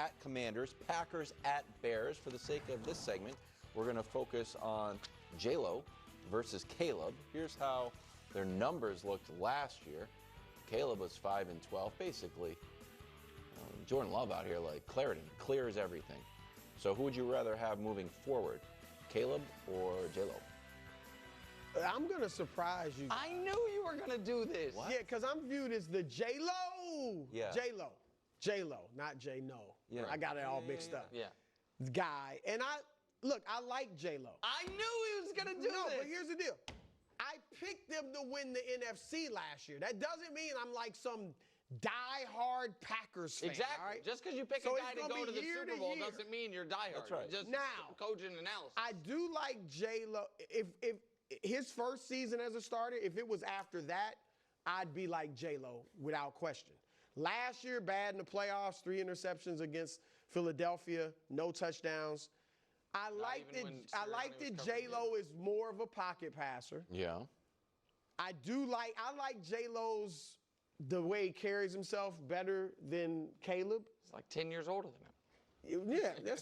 at Commanders, Packers at Bears. For the sake of this segment, we're going to focus on J-Lo versus Caleb. Here's how their numbers looked last year. Caleb was 5-12, basically. Jordan Love out here like clarity, clears everything. So who would you rather have moving forward, Caleb or J-Lo? I'm going to surprise you. I knew you were going to do this. What? Yeah, because I'm viewed as the J-Lo. Yeah. J-Lo. J-Lo, not J-No. Yeah. I got it all mixed up. Yeah. Guy. And I like J-Lo. I knew he was going to do No, this. but here's the deal. I picked them to win the NFC last year. That doesn't mean I'm like some die-hard Packers fan. Exactly. All right? Just because you pick So a it's guy to gonna go be to the year Super to Bowl year. doesn't mean you're diehard. That's right. Just Now, cogent analysis. I do like J-Lo. If his first season as a starter, if it was after that, I'd be like J-Lo without question. Last year, bad in the playoffs, 3 interceptions against Philadelphia, no touchdowns. I like that J-Lo is more of a pocket passer. Yeah. I like J-Lo's the way he carries himself better than Caleb. He's like 10 years older than him. Yeah,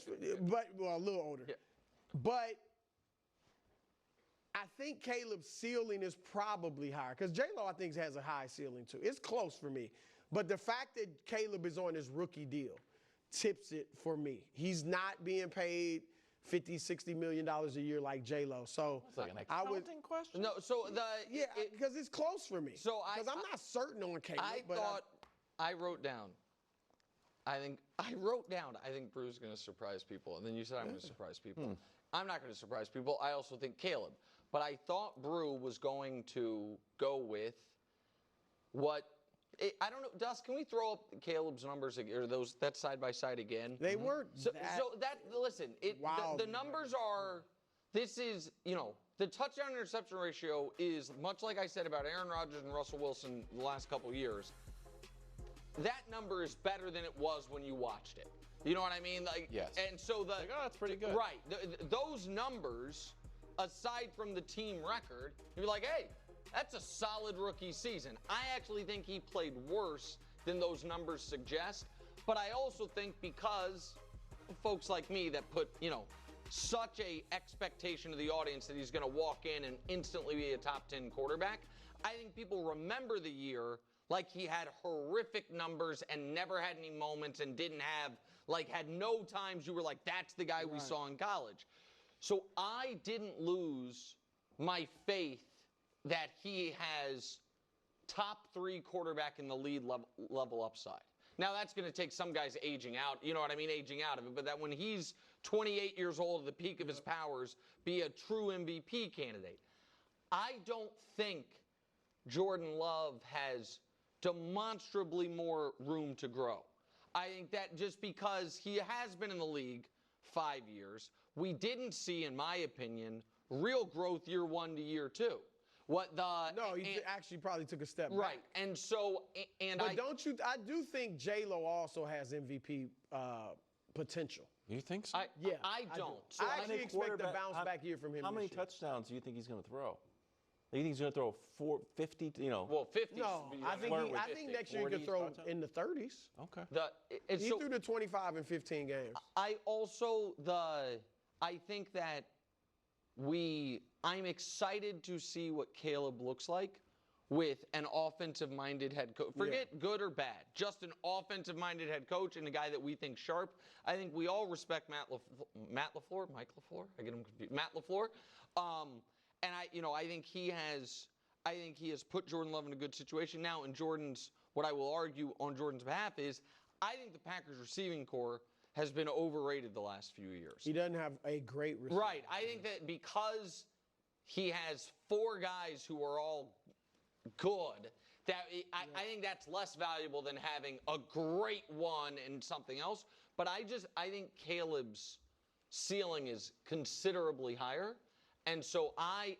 but a little older. Yeah. But I think Caleb's ceiling is probably higher because J-Lo, I think, has a high ceiling too. It's close for me. But the fact that Caleb is on his rookie deal tips it for me. He's not being paid $50-60 million a year like J-Lo. So It's like an accounting question. No, so because it's close for me. So I'm not certain on Caleb. I wrote down. I think Brew's going to surprise people, and then you said I'm going to surprise people. I'm not going to surprise people. I also think Caleb, but I thought Brew was going to go with what. I don't know, Dust. Can we throw up Caleb's numbers or that side by side again? They weren't. Listen. The numbers are. This is the touchdown interception ratio is much like I said about Aaron Rodgers and Russell Wilson the last couple of years. That number is better than it was when you watched it. You know what I mean? Yes. And so that's pretty good. Right. Those numbers, aside from the team record, you're like, hey. That's a solid rookie season. I actually think he played worse than those numbers suggest. But I also think because folks like me that put, such a expectation of the audience that he's going to walk in and instantly be a top 10 quarterback, I think people remember the year like he had horrific numbers and never had any moments and had no times you were like, that's the guy we saw in college. So I didn't lose my faith that he has top 3 quarterback in the league level upside. Now, that's going to take some guys aging out, aging out of it, but that when he's 28 years old at the peak of his powers, be a true MVP candidate. I don't think Jordan Love has demonstrably more room to grow. I think that just because he has been in the league 5 years, we didn't see, in my opinion, real growth year 1 to year 2. He actually probably took a step back. Right, I do think J-Lo also has MVP potential. You think so? I don't. So I actually expect a bounce back year from him. How many touchdowns do you think he's going to throw? You think he's going to throw 50? Well, 50. No, I think next year he could throw in the 30s. Okay. He threw the 25 in 15 games. I think that I'm excited to see what Caleb looks like with an offensive-minded head coach. Forget good or bad, just an offensive-minded head coach and a guy that we think sharp. I think we all respect Mike LaFleur. I get him confused. Matt LaFleur. And I think he has put Jordan Love in a good situation now. And what I will argue on Jordan's behalf is, I think the Packers receiving core has been overrated the last few years. He doesn't have a great receiver. Right. I think that because he has 4 guys who are all good, I think that's less valuable than having a great one and something else. But I think Caleb's ceiling is considerably higher. And so I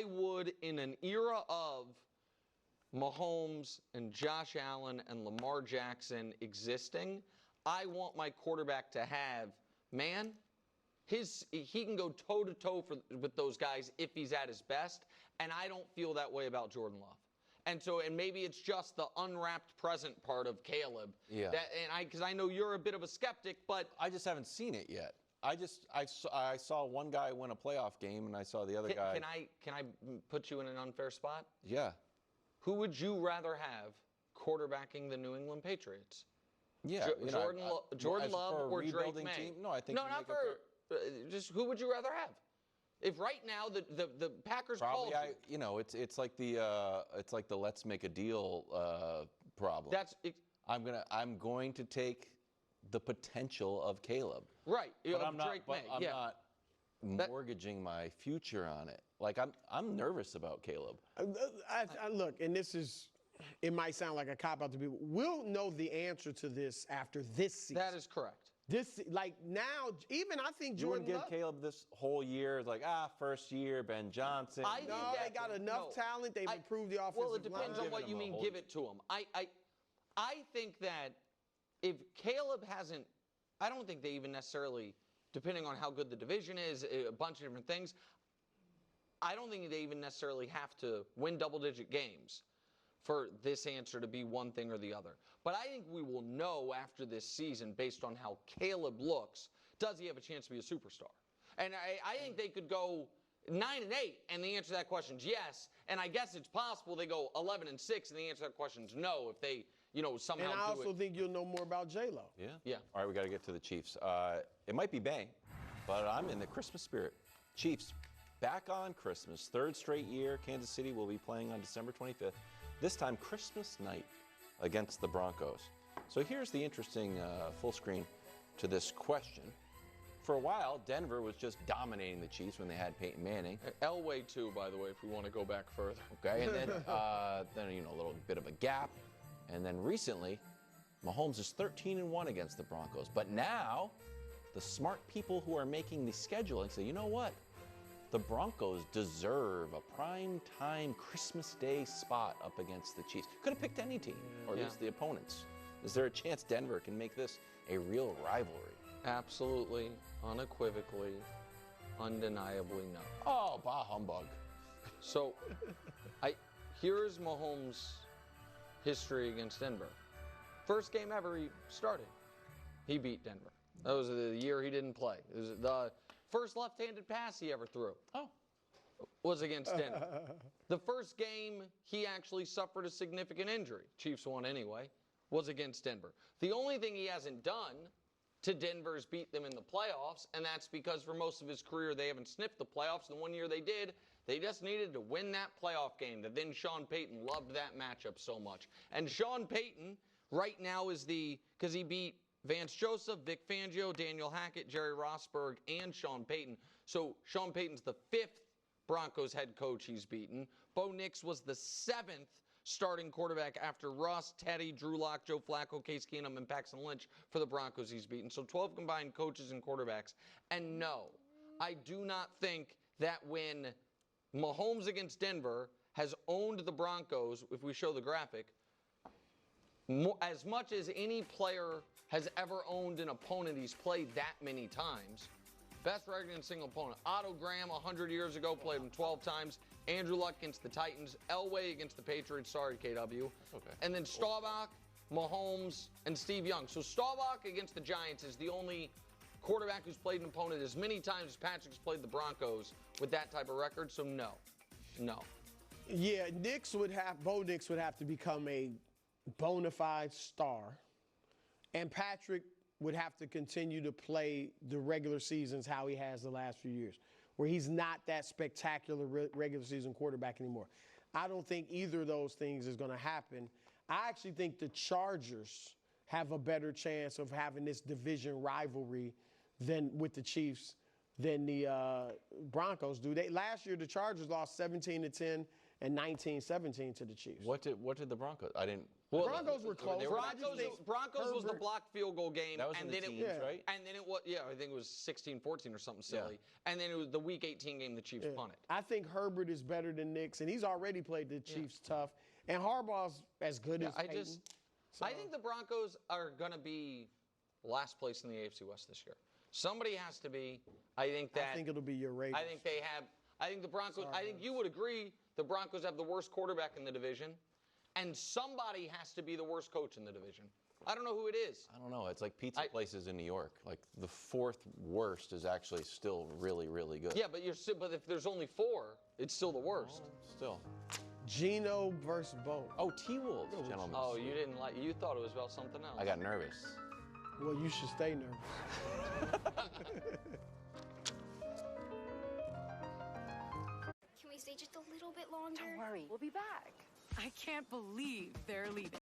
would, in an era of Mahomes and Josh Allen and Lamar Jackson existing, I want my quarterback to have, he can go toe-to-toe with those guys if he's at his best, and I don't feel that way about Jordan Love. And maybe it's just the unwrapped present part of Caleb. Yeah. Because I know you're a bit of a skeptic, but I just haven't seen it yet. I saw one guy win a playoff game, and I saw the other guy. Can I put you in an unfair spot? Yeah. Who would you rather have quarterbacking the New England Patriots? Yeah. Jordan Love or Drake May? Team, no, I think. No, not for. Just who would you rather have? If right now the Packers probably called you, it's like the let's make a deal problem. I'm going to take the potential of Caleb. Right. But I'm not. Drake But May. I'm not mortgaging my future on it. Like I'm nervous about Caleb. Look, and it might sound like a cop out to people. We'll know the answer to this after this season. That is correct. Now, even I think You Jordan wouldn't give Love, Caleb this whole year. It's like, first year, Ben Johnson. they got enough talent. They've improved the offensive line. Well, it depends on what you mean, give it to him. I think that if Caleb hasn't, I don't think they even necessarily, depending on how good the division is, a bunch of different things, I don't think they even necessarily have to win double-digit games for this answer to be one thing or the other. But I think we will know after this season, based on how Caleb looks, does he have a chance to be a superstar? And I think they could go 9-8, and the answer to that question is yes. And I guess it's possible they go 11-6, and the answer to that question is no if they, somehow do it. And I also think you'll know more about J-Lo. Yeah. All right, we got to get to the Chiefs. It might be bang, but I'm in the Christmas spirit. Chiefs back on Christmas, third straight year. Kansas City will be playing on December 25th. This time, Christmas night against the Broncos. So here's the interesting full screen to this question. For a while, Denver was just dominating the Chiefs when they had Peyton Manning. Elway too, by the way, if we want to go back further. Okay, and then a little bit of a gap, and then recently, Mahomes is 13-1 against the Broncos. But now, the smart people who are making the scheduling say, you know what? The Broncos deserve a prime-time Christmas Day spot up against the Chiefs. Could have picked any team, or at least the opponents. Is there a chance Denver can make this a real rivalry? Absolutely, unequivocally, undeniably no. Oh, bah humbug. So, here's Mahomes' history against Denver. First game ever he started, he beat Denver. That was the year he didn't play. It was the first left-handed pass he ever threw was against Denver. The first game he actually suffered a significant injury, Chiefs won anyway, was against Denver. The only thing he hasn't done to Denver is beat them in the playoffs, and that's because for most of his career they haven't sniffed the playoffs. The one year they did, they just needed to win that playoff game. That then Sean Payton loved that matchup so much. And Sean Payton right now is because he beat Vance Joseph, Vic Fangio, Daniel Hackett, Jerry Rosburg, and Sean Payton. So Sean Payton's the 5th Broncos head coach he's beaten. Bo Nix was the 7th starting quarterback after Russ, Teddy, Drew Lock, Joe Flacco, Case Keenum, and Paxton Lynch for the Broncos he's beaten. So 12 combined coaches and quarterbacks. And no, I do not think that when Mahomes against Denver has owned the Broncos, if we show the graphic, as much as any player has ever owned an opponent he's played that many times. Best record in single opponent. Otto Graham 100 years ago played him 12 times. Andrew Luck against the Titans. Elway against the Patriots. Sorry, KW. Okay. And then Staubach, Mahomes, and Steve Young. So Staubach against the Giants is the only quarterback who's played an opponent as many times as Patrick's played the Broncos with that type of record. So no. Yeah, Bo Nix would have to become a bona fide star, and Patrick would have to continue to play the regular seasons how he has the last few years, where he's not that spectacular regular season quarterback anymore. I don't think either of those things is going to happen. I actually think the Chargers have a better chance of having this division rivalry than with the Chiefs than the Broncos do. Last year, the Chargers lost 17-10 and 19-17 to the Chiefs. What did the Broncos? I didn't. Well, the Broncos were close. Broncos was the blocked field goal game. That was and in the then teams, right? And then it was, I think it was 16-14 or something silly. Yeah. And then it was the Week 18 game the Chiefs punted. I think Herbert is better than Nix, and he's already played the Chiefs tough. And Harbaugh's as good as Peyton. I think the Broncos are going to be last place in the AFC West this year. Somebody has to be. I think it'll be your Raiders. I think the Broncos. Sorry, I think you would agree the Broncos have the worst quarterback in the division. and somebody has to be the worst coach in the division. I don't know who it is. I don't know. It's like pizza places in New York. Like the fourth worst is actually still really, really good. Yeah, but if there's only 4, it's still the worst. Still. Geno versus Bo. Oh, T-Wolves, gentlemen. Oh, you thought it was about something else. I got nervous. Well, you should stay nervous. Can we stay just a little bit longer? Don't worry, we'll be back. I can't believe they're leaving.